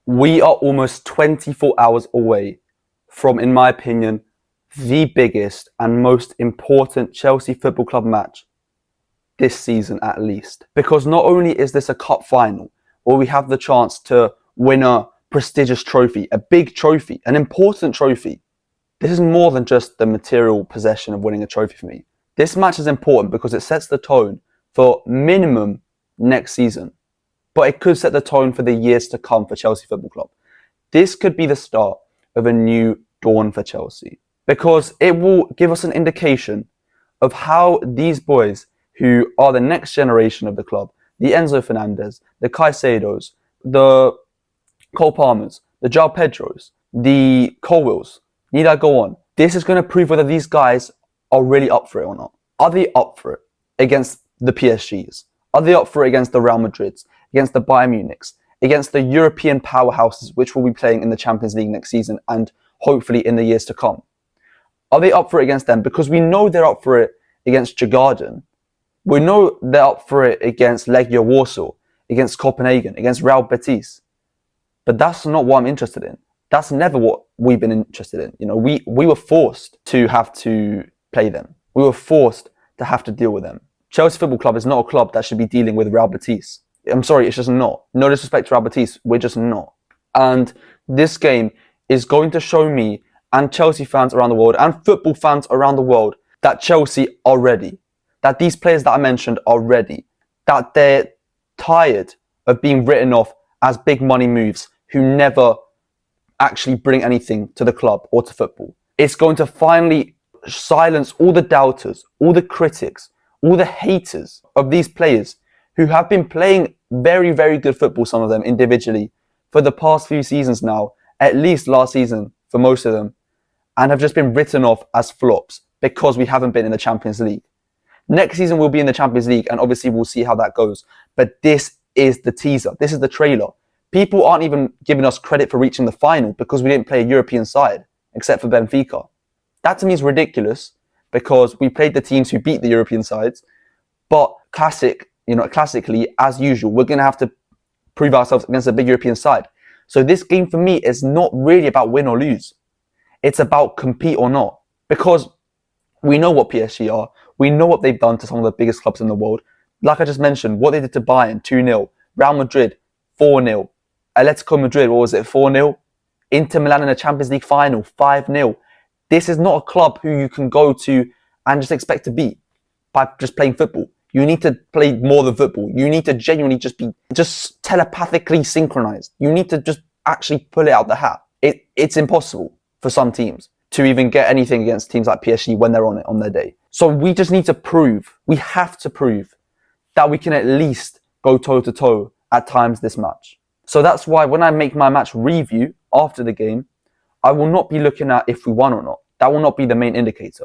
We are almost 24 hours away from, in my opinion, the biggest and most important Chelsea Football Club match this season at least. Because not only is this a cup final where we have the chance to win a prestigious trophy, a big trophy, an important trophy, this is more than just the material possession of winning a trophy for me. This match is important because it sets the tone for minimum next season, but it could set the tone for the years to come for Chelsea Football Club. This could be the start of a new dawn for Chelsea because it will give us an indication of how these boys who are the next generation of the club, the Enzo Fernandez, the Caicedos, the Cole Palmers, the João Pedros, the Colwills, need I go on? This is going to prove whether these guys are really up for it or not. Are they up for it against the PSGs? Are they up for it against the Real Madrids, against the Bayern Munichs, against the European powerhouses which will be playing in the Champions League next season and hopefully in the years to come? Are they up for it against them? Because we know they're up for it against Djurgården. We know they're up for it against Legia Warsaw, against Copenhagen, against Real Betis. But that's not what I'm interested in. That's never what we've been interested in. You know, we were forced to have to play them. We were forced to have to deal with them. Chelsea Football Club is not a club that should be dealing with Real Betis. I'm sorry, it's just not. No disrespect to Real Betis, we're just not. And this game is going to show me and Chelsea fans around the world and football fans around the world that Chelsea are ready. That these players that I mentioned are ready. That they're tired of being written off as big money moves who never actually bring anything to the club or to football. It's going to finally silence all the doubters, all the critics, all the haters of these players who have been playing very, very good football, some of them individually, for the past few seasons now, at least last season for most of them, and have just been written off as flops because we haven't been in the Champions League. Next season we'll be in the Champions League and obviously we'll see how that goes. But this is the teaser. This is the trailer. People aren't even giving us credit for reaching the final because we didn't play a European side, except for Benfica. That to me is ridiculous because we played the teams who beat the European sides. But classically, as usual, we're going to have to prove ourselves against a big European side. So this game for me is not really about win or lose. It's about compete or not. Because we know what PSG are. We know what they've done to some of the biggest clubs in the world. Like I just mentioned, what they did to Bayern, 2-0. Real Madrid, 4-0. Atletico Madrid, what was it, 4-0? Inter Milan in the Champions League final, 5-0. This is not a club who you can go to and just expect to beat by just playing football. You need to play more than football. You need to genuinely just telepathically synchronized. You need to just actually pull it out the hat. It's impossible for some teams to even get anything against teams like PSG when they're on it on their day. So we just need to prove, we have to prove that we can at least go toe-to-toe at times this match. So that's why when I make my match review after the game, I will not be looking at if we won or not. That will not be the main indicator.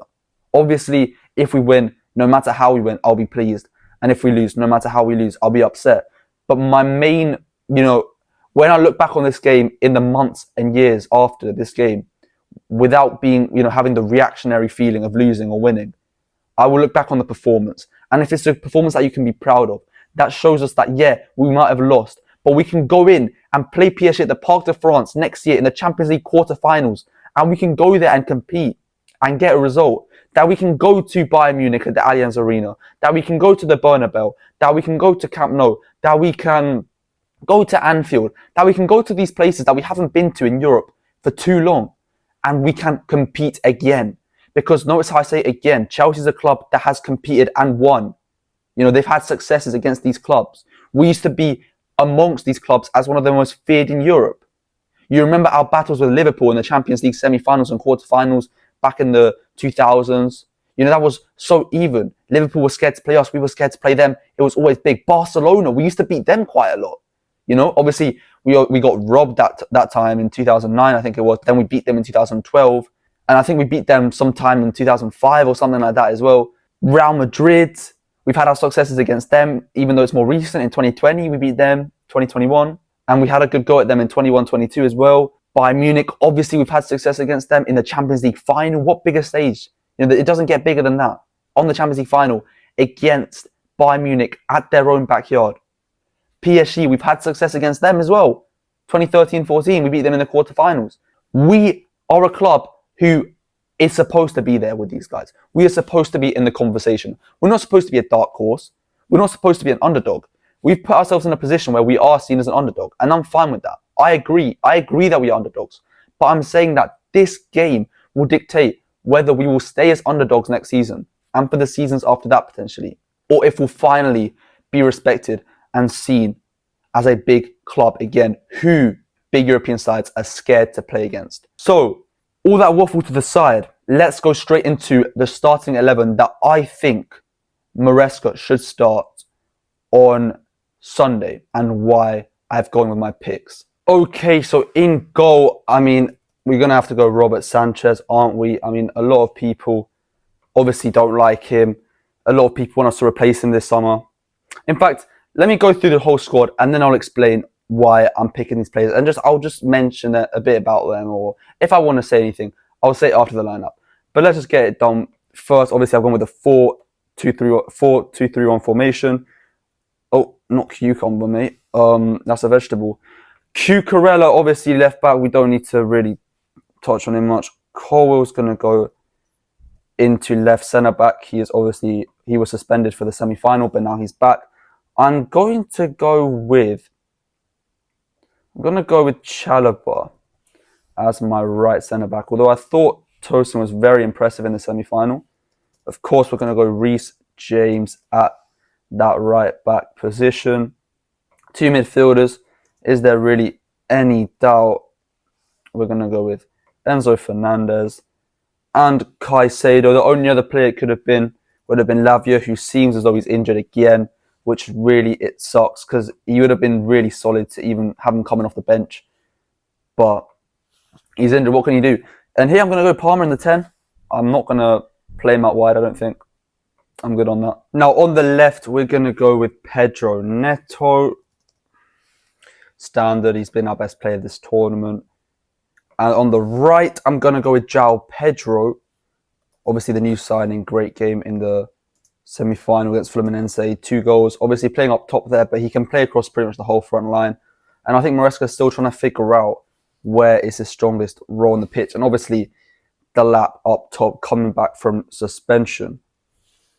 Obviously, if we win, no matter how we win, I'll be pleased. And if we lose, no matter how we lose, I'll be upset. But my main, when I look back on this game in the months and years after this game, without being, having the reactionary feeling of losing or winning, I will look back on the performance. And if it's a performance that you can be proud of, that shows us that, yeah, we might have lost, but we can go in and play PSG at the Parc de France next year in the Champions League quarterfinals, and we can go there and compete and get a result. That we can go to Bayern Munich at the Allianz Arena, that we can go to the Bernabeu, that we can go to Camp Nou, that we can go to Anfield, that we can go to these places that we haven't been to in Europe for too long, and we can compete again. Because notice how I say again, Chelsea's a club that has competed and won. They've had successes against these clubs. We used to be amongst these clubs as one of the most feared in Europe. You remember our battles with Liverpool in the Champions League semi-finals and quarter-finals back in the 2000s. That was so even. Liverpool was scared to play us. We were scared to play them. It was always big. Barcelona, we used to beat them quite a lot. Obviously, we got robbed that time in 2009, I think it was. Then we beat them in 2012. And I think we beat them sometime in 2005 or something like that as well. Real Madrid, we've had our successes against them, even though it's more recent. In 2020, we beat them, 2021. And we had a good go at them in 21-22 as well. Bayern Munich, obviously, we've had success against them in the Champions League final. What bigger stage? It doesn't get bigger than that. On the Champions League final against Bayern Munich at their own backyard. PSG, we've had success against them as well. 2013-14, we beat them in the quarterfinals. We are a club who is supposed to be there with these guys. We are supposed to be in the conversation. We're not supposed to be a dark horse. We're not supposed to be an underdog. We've put ourselves in a position where we are seen as an underdog, and I'm fine with that. I agree that we are underdogs, but I'm saying that this game will dictate whether we will stay as underdogs next season and for the seasons after that potentially, or if we'll finally be respected and seen as a big club again, who big European sides are scared to play against. So, all that waffle to the side, let's go straight into the starting 11 that I think Maresca should start on Sunday and why I've gone with my picks. Okay, so in goal, I mean, we're going to have to go Robert Sanchez, aren't we? I mean, a lot of people obviously don't like him. A lot of people want us to replace him this summer. In fact, let me go through the whole squad and then I'll explain why I'm picking these players. And I'll just mention a bit about them, or if I want to say anything, I'll say it after the lineup. But let's just get it done. First, obviously, I've gone with the 4-2-3-1 formation. Oh, not cucumber, mate. That's a vegetable. Cucurella, obviously, left back. We don't need to really touch on him much. Colwell's going to go into left centre back. He was suspended for the semi-final, but now he's back. I'm going to go with Chalobah as my right centre back. Although I thought Tosin was very impressive in the semi-final. Of course, we're going to go Reece James at that right back position. Two midfielders. Is there really any doubt? We're going to go with Enzo Fernandez and Caicedo. The only other player it would have been Lavia, who seems as though he's injured again, which really, it sucks because he would have been really solid to even have him coming off the bench. But he's injured. What can you do? And here I'm going to go Palmer in the 10. I'm not going to play him out wide, I don't think. I'm good on that. Now, on the left, we're going to go with Pedro Neto. Standard. He's been our best player this tournament. And on the right, I'm going to go with João Pedro. Obviously, the new signing. Great game in the semi-final against Fluminense. 2 goals. Obviously, playing up top there, but he can play across pretty much the whole front line. And I think Maresca is still trying to figure out where is his strongest role on the pitch. And obviously, the lap up top coming back from suspension.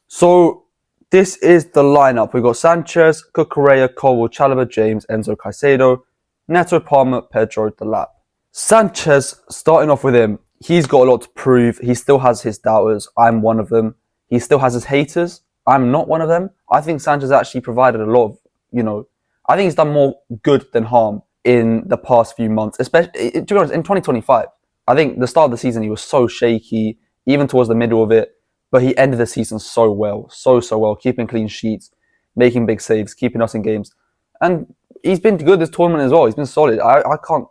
So, this is the lineup. We've got Sanchez, Cucurella, Colwell, Chalobah, James, Enzo, Caicedo, Neto, Palmer, Pedro, Delap. Sanchez, starting off with him, he's got a lot to prove. He still has his doubters. I'm one of them. He still has his haters. I'm not one of them. I think Sanchez actually provided a lot of, I think he's done more good than harm in the past few months, especially, to be honest, in 2025. I think the start of the season, he was so shaky, even towards the middle of it. But he ended the season so well, so well, keeping clean sheets, making big saves, keeping us in games. And he's been good this tournament as well. He's been solid. I can't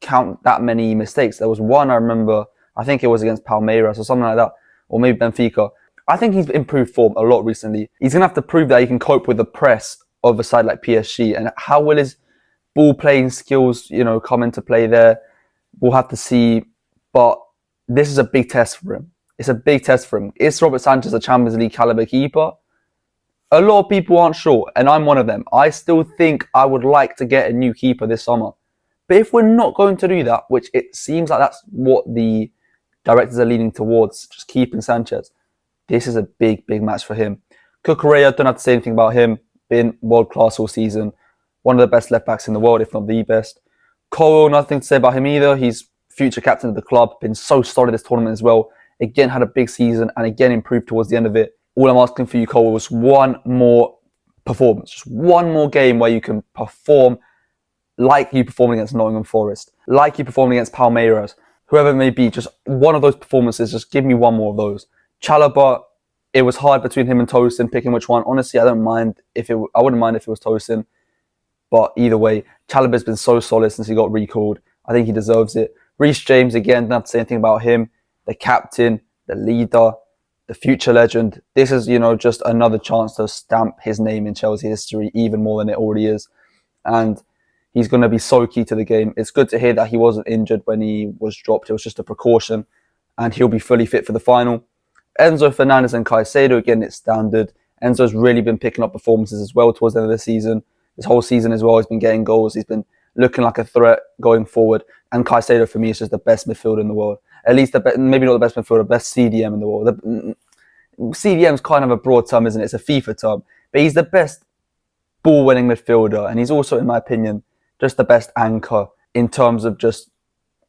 count that many mistakes. There was one I remember, I think it was against Palmeiras or something like that, or maybe Benfica. I think he's improved form a lot recently. He's going to have to prove that he can cope with the press of a side like PSG. And how will his ball-playing skills, come into play there? We'll have to see. But this is a big test for him. It's a big test for him. Is Robert Sanchez a Champions League caliber keeper? A lot of people aren't sure, and I'm one of them. I still think I would like to get a new keeper this summer. But if we're not going to do that, which it seems like that's what the directors are leaning towards, just keeping Sanchez, this is a big match for him. Cucurella, don't have to say anything about him. Been world-class all season. One of the best left-backs in the world, if not the best. Colwell, nothing to say about him either. He's future captain of the club. Been so solid this tournament as well. Again, had a big season and again improved towards the end of it. All I'm asking for you, Colwell, was one more performance. Just one more game where you can perform like you performed against Nottingham Forest, like you performed against Palmeiras, whoever it may be. Just one of those performances. Just give me one more of those. Chalobah, it was hard between him and Tosin, picking which one. Honestly, I wouldn't mind if it was Tosin. But either way, Chalobah's been so solid since he got recalled. I think he deserves it. Reece James, again, don't have to say anything about him. The captain, the leader, the future legend. This is, just another chance to stamp his name in Chelsea history even more than it already is. And he's going to be so key to the game. It's good to hear that he wasn't injured when he was dropped. It was just a precaution. And he'll be fully fit for the final. Enzo Fernandez and Caicedo, again, it's standard. Enzo's really been picking up performances as well towards the end of the season. This whole season as well, he's been getting goals. He's been looking like a threat going forward. And Caicedo, for me, is just the best midfielder in the world. At least, maybe not the best midfielder, best CDM in the world. CDM is kind of a broad term, isn't it? It's a FIFA term. But he's the best ball-winning midfielder. And he's also, in my opinion, just the best anchor in terms of just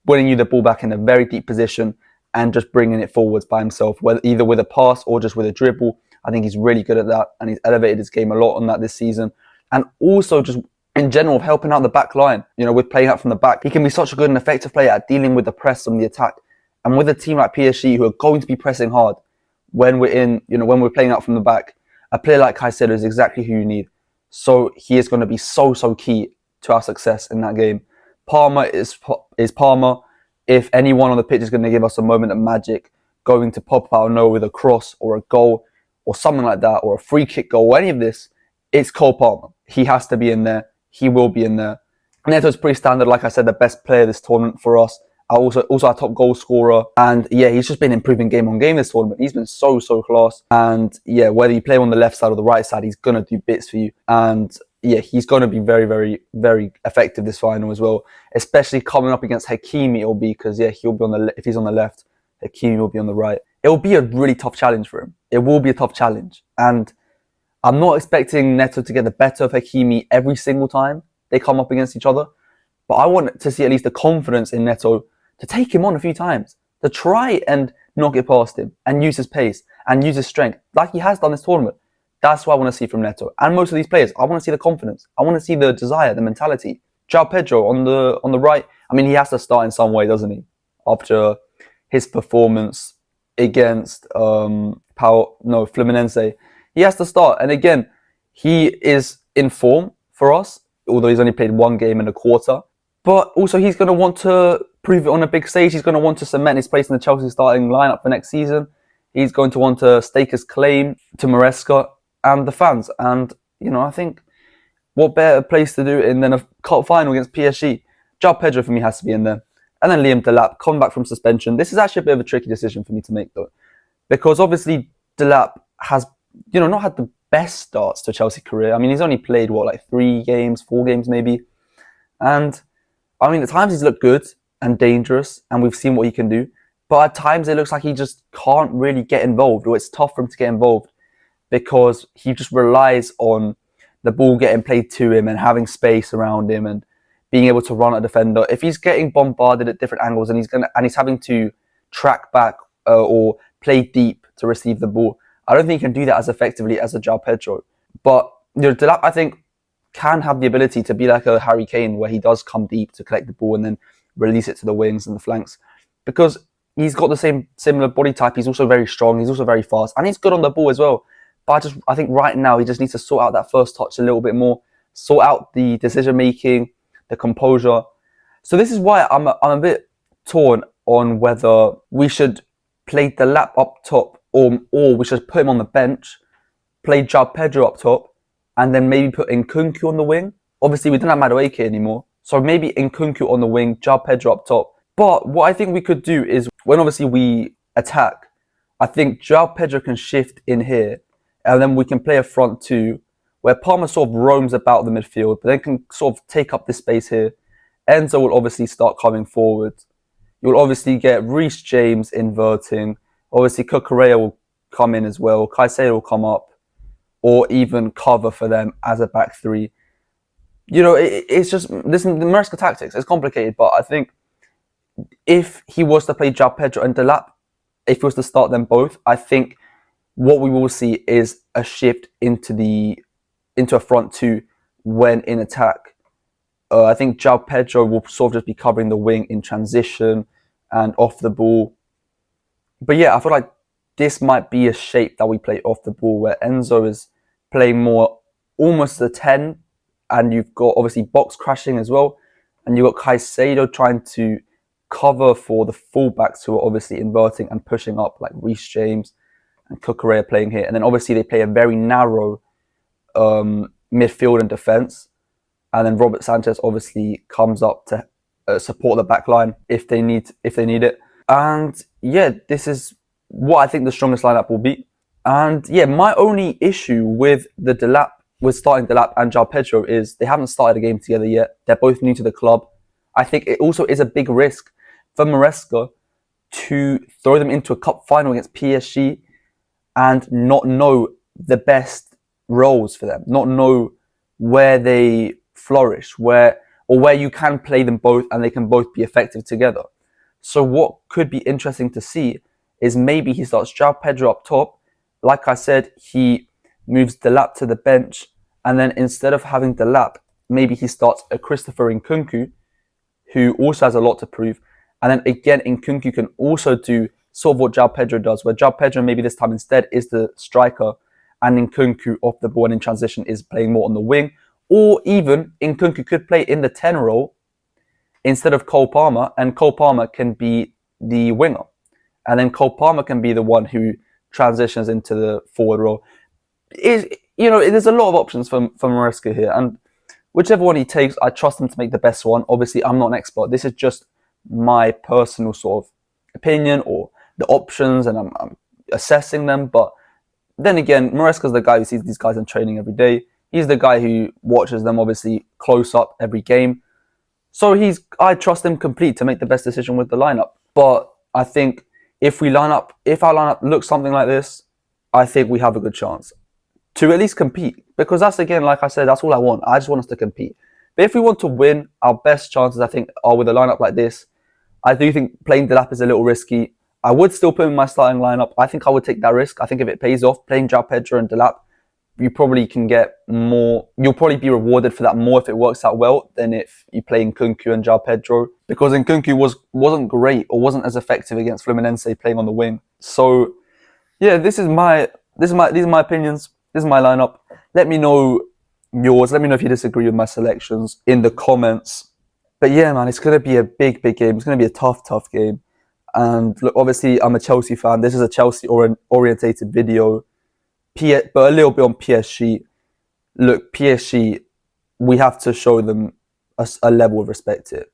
winning you the ball back in a very deep position and just bringing it forwards by himself, whether either with a pass or just with a dribble. I think he's really good at that, and he's elevated his game a lot on that this season. And also just in general, helping out the back line, with playing out from the back. He can be such a good and effective player at dealing with the press on the attack. And with a team like PSG, who are going to be pressing hard when we're playing out from the back, a player like Caicedo is exactly who you need. So he is going to be so key to our success in that game. Palmer is Palmer. If anyone on the pitch is going to give us a moment of magic, going to pop out of nowhere with a cross or a goal or something like that, or a free kick goal, or any of this, it's Cole Palmer. He has to be in there. He will be in there. Neto's pretty standard, like I said, the best player this tournament for us. Also our top goal scorer. And yeah, he's just been improving game on game this tournament. He's been so class. And yeah, whether you play him on the left side or the right side, he's going to do bits for you. And yeah, he's going to be very effective this final as well. Especially coming up against Hakimi, it'll be because yeah, he'll be if he's on the left, Hakimi will be on the right. It'll be a really tough challenge for him. It will be a tough challenge. And I'm not expecting Neto to get the better of Hakimi every single time they come up against each other. But I want to see at least the confidence in Neto to take him on a few times, to try and knock it past him and use his pace and use his strength like he has done this tournament. That's what I want to see from Neto. And most of these players, I want to see the confidence. I want to see the desire, the mentality. João Pedro on the right, I mean, he has to start in some way, doesn't he? After his performance against Fluminense. He has to start. And again, he is in form for us, although he's only played one game and a quarter. But also he's going to want to prove it on a big stage. He's going to want to cement his place in the Chelsea starting lineup for next season. He's going to want to stake his claim to Maresca and the fans. And, I think what better place to do it in than a cup final against PSG. João Pedro for me has to be in there. And then Liam Delap, come back from suspension. This is actually a bit of a tricky decision for me to make though. Because obviously Delap has, not had the best starts to Chelsea career. I mean, he's only played, 3 games, 4 games maybe. And, I mean, at times he's looked good and dangerous, and we've seen what he can do. But at times it looks like he just can't really get involved, or it's tough for him to get involved because he just relies on the ball getting played to him and having space around him and being able to run at a defender. If he's getting bombarded at different angles and he's having to track back or play deep to receive the ball, I don't think he can do that as effectively as a João Pedro. But Delap, I think, can have the ability to be like a Harry Kane, where he does come deep to collect the ball and then release it to the wings and the flanks, because he's got the similar body type. He's also very strong. He's also very fast, and he's good on the ball as well. But I think right now he just needs to sort out that first touch a little bit more, sort out the decision making, the composure. So this is why I'm a bit torn on whether we should play Delap up top or we should put him on the bench, play João Pedro up top, and then maybe put Nkunku on the wing. Obviously, we don't have Madueke anymore, so maybe Nkunku on the wing, João Pedro up top. But what I think we could do is, when obviously we attack, I think João Pedro can shift in here, and then we can play a front two, where Palmer sort of roams about the midfield, but then can sort of take up this space here. Enzo will obviously start coming forward. You'll obviously get Reece James inverting. Obviously, Cucurella will come in as well. Caicedo will come up, or even cover for them as a back three. It's just, listen, the Maresca tactics, it's complicated, but I think if he was to play João Pedro and Delap, if he was to start them both, I think what we will see is a shift into a front two when in attack. I think João Pedro will sort of just be covering the wing in transition and off the ball. But yeah, I feel like this might be a shape that we play off the ball, where Enzo is playing more almost a 10, and you've got obviously box crashing as well, and you've got Caicedo trying to cover for the fullbacks who are obviously inverting and pushing up, like Reece James and Cucurella playing here. And then obviously they play a very narrow midfield and defence. And then Robert Sanchez obviously comes up to support the back line if they need it. And yeah, this is what I think the strongest lineup will be. And yeah, my only issue with the Delap with starting Delap and João Pedro is they haven't started a game together yet. They're both new to the club. I think it also is a big risk for Maresca to throw them into a cup final against PSG and not know the best roles for them, not know where they flourish, where you can play them both and they can both be effective together. So what could be interesting to see is maybe he starts João Pedro up top. Like I said, he moves Delap to the bench, and then instead of having Delap, maybe he starts a Christopher Nkunku, who also has a lot to prove. And then again, Nkunku can also do sort of what João Pedro does, where João Pedro maybe this time instead is the striker, and Nkunku off the ball and in transition is playing more on the wing. Or even Nkunku could play in the 10 role instead of Cole Palmer, and Cole Palmer can be the winger. And then Cole Palmer can be the one who transitions into the forward role. There's a lot of options for Maresca here, and whichever one he takes, I trust him to make the best one. Obviously, I'm not an expert. This is just my personal sort of opinion or the options, and I'm assessing them. But then again, Maresca's the guy who sees these guys in training every day. He's the guy who watches them, obviously, close up every game. So I trust him complete to make the best decision with the lineup. But I think if our lineup looks something like this, I think we have a good chance to at least compete. Because that's, again, like I said, that's all I want. I just want us to compete. But if we want to win, our best chances, I think, are with a lineup like this. I do think playing Delap is a little risky. I would still put him in my starting lineup. I think I would take that risk. I think if it pays off, playing João Pedro and Delap, you probably can get more. You'll probably be rewarded for that more if it works out well than if you play Nkunku and João Pedro, because Nkunku wasn't great or wasn't as effective against Fluminense playing on the wing. So yeah, these are my opinions. This is my lineup. Let me know yours. Let me know if you disagree with my selections in the comments. But yeah, man, it's going to be a big game. It's going to be a tough game. And look, obviously, I'm a Chelsea fan. This is a Chelsea-orientated video, but a little bit on PSG. Look, PSG, we have to show them a level of respect here.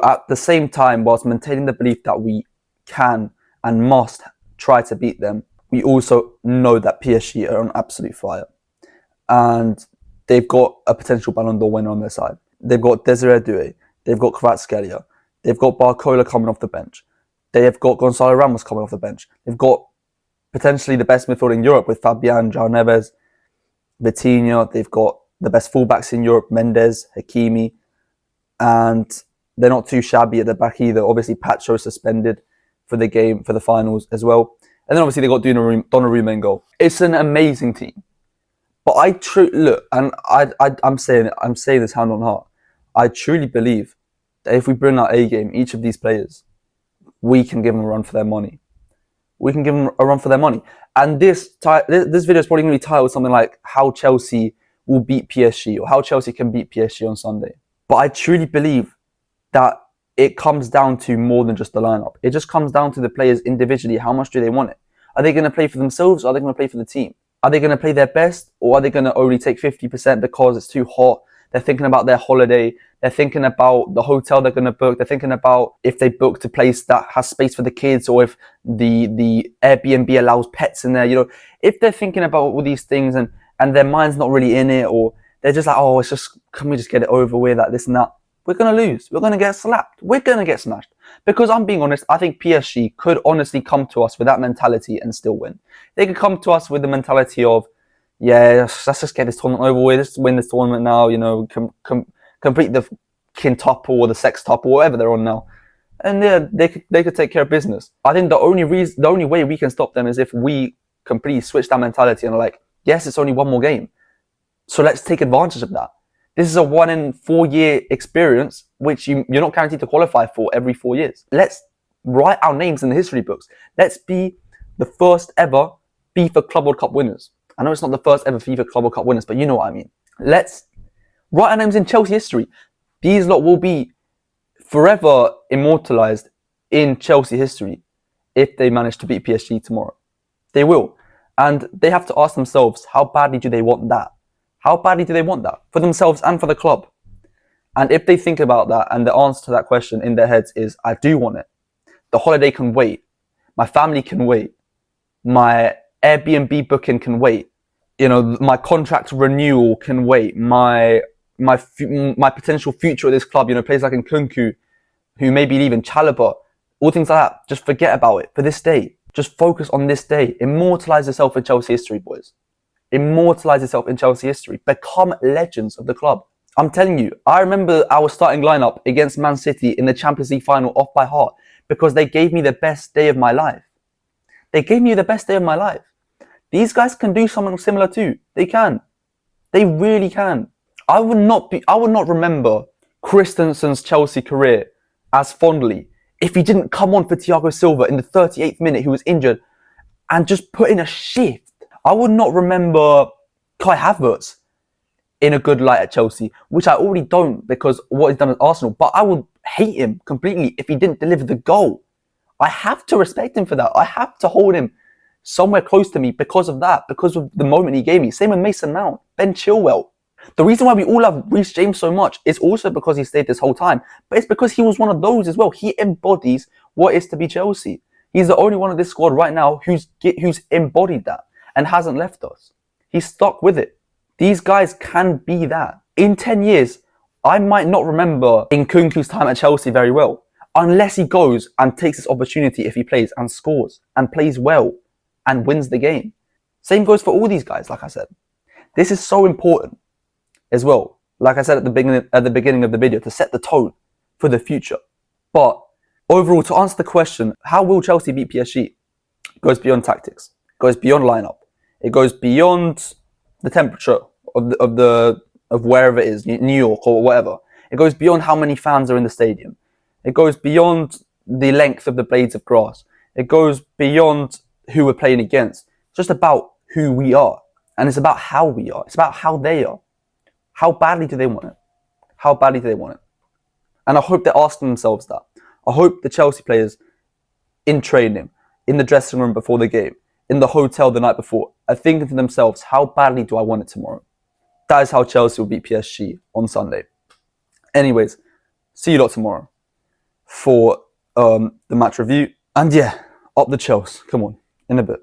At the same time, whilst maintaining the belief that we can and must try to beat them, we also know that PSG are on absolute fire. And they've got a potential Ballon d'Or winner on their side. They've got Desiree Doué. They've got Kvaratskhelia. They've got Barcola coming off the bench. They have got Gonzalo Ramos coming off the bench. They've got potentially the best midfield in Europe with Fabian, João Neves, Vitinha. They've got the best fullbacks in Europe, Mendes, Hakimi. And they're not too shabby at the back either. Obviously, Pacho suspended for the game, for the finals as well. And then obviously they got Donnarumma in goal. It's an amazing team. But I'm saying this hand on heart. I truly believe that if we bring our A game, each of these players, we can give them a run for their money. And this video is probably going to be titled something like how Chelsea will beat PSG or how Chelsea can beat PSG on Sunday. But I truly believe that it comes down to more than just the lineup. It just comes down to the players individually. How much do they want it? Are they going to play for themselves or are they going to play for the team? Are they going to play their best or are they going to only take 50% because it's too hot? They're thinking about their holiday. They're thinking about the hotel they're going to book. They're thinking about if they booked a place that has space for the kids or if the Airbnb allows pets in there. If they're thinking about all these things and their mind's not really in it, or they're just like, can we just get it over with, like this and that? We're going to lose. We're going to get slapped. We're going to get smashed. Because I'm being honest, I think PSG could honestly come to us with that mentality and still win. They could come to us with the mentality of, yeah, let's just get this tournament over with. Let's win this tournament now. Complete the quintuple or the sextuple, whatever they're on now, and yeah, they could take care of business. I think the only way we can stop them is if we completely switch that mentality and are like, yes, it's only one more game, so let's take advantage of that. This is a 1 in 4 year experience, which you're not guaranteed to qualify for every 4 years. Let's write our names in the history books. Let's be the first ever FIFA Club World Cup winners. I know it's not the first ever FIFA Club World Cup winners, but you know what I mean. Let's write our names in Chelsea history. These lot will be forever immortalized in Chelsea history if they manage to beat PSG tomorrow. They will. And they have to ask themselves, how badly do they want that? How badly do they want that? For themselves and for the club. And if they think about that and the answer to that question in their heads is, I do want it. The holiday can wait. My family can wait. My Airbnb booking can wait. my contract renewal can wait. My potential future at this club, players like Nkunku, who may be leaving, Chalobah, all things like that. Just forget about it for this day. Just focus on this day. Immortalise yourself in Chelsea history, boys. Immortalise yourself in Chelsea history. Become legends of the club. I'm telling you, I remember our starting lineup against Man City in the Champions League final off by heart because they gave me the best day of my life. They gave me the best day of my life. These guys can do something similar too. They can. They really can. I would not remember Christensen's Chelsea career as fondly if he didn't come on for Thiago Silva in the 38th minute, who was injured, and just put in a shift. I would not remember Kai Havertz in a good light at Chelsea, which I already don't because of what he's done at Arsenal, but I would hate him completely if he didn't deliver the goal. I have to respect him for that. I have to hold him somewhere close to me because of that, because of the moment he gave me. Same with Mason Mount, Ben Chilwell. The reason why we all love Reece James so much is also because he stayed this whole time, but it's because he was one of those as well. He embodies what is to be Chelsea. He's the only one of this squad right now who's embodied that and hasn't left us. He's stuck with it. These guys can be that. In 10 years, I might not remember Nkunku's time at Chelsea very well, unless he goes and takes this opportunity if he plays and scores and plays well and wins the game. Same goes for all these guys, like I said. This is so important as well, like I said at the beginning of the video, to set the tone for the future. But overall, to answer the question, how will Chelsea beat PSG? It goes beyond tactics. It goes beyond lineup. It goes beyond the temperature of wherever it is, New York or whatever. It goes beyond how many fans are in the stadium. It goes beyond the length of the blades of grass. It goes beyond who we're playing against. It's just about who we are. And it's about how we are. It's about how they are. How badly do they want it? How badly do they want it? And I hope they're asking themselves that. I hope the Chelsea players in training, in the dressing room before the game, in the hotel the night before, are thinking to themselves, how badly do I want it tomorrow? That is how Chelsea will beat PSG on Sunday. Anyways, see you lot tomorrow for the match review. And yeah, up the Chelsea. Come on, in a bit.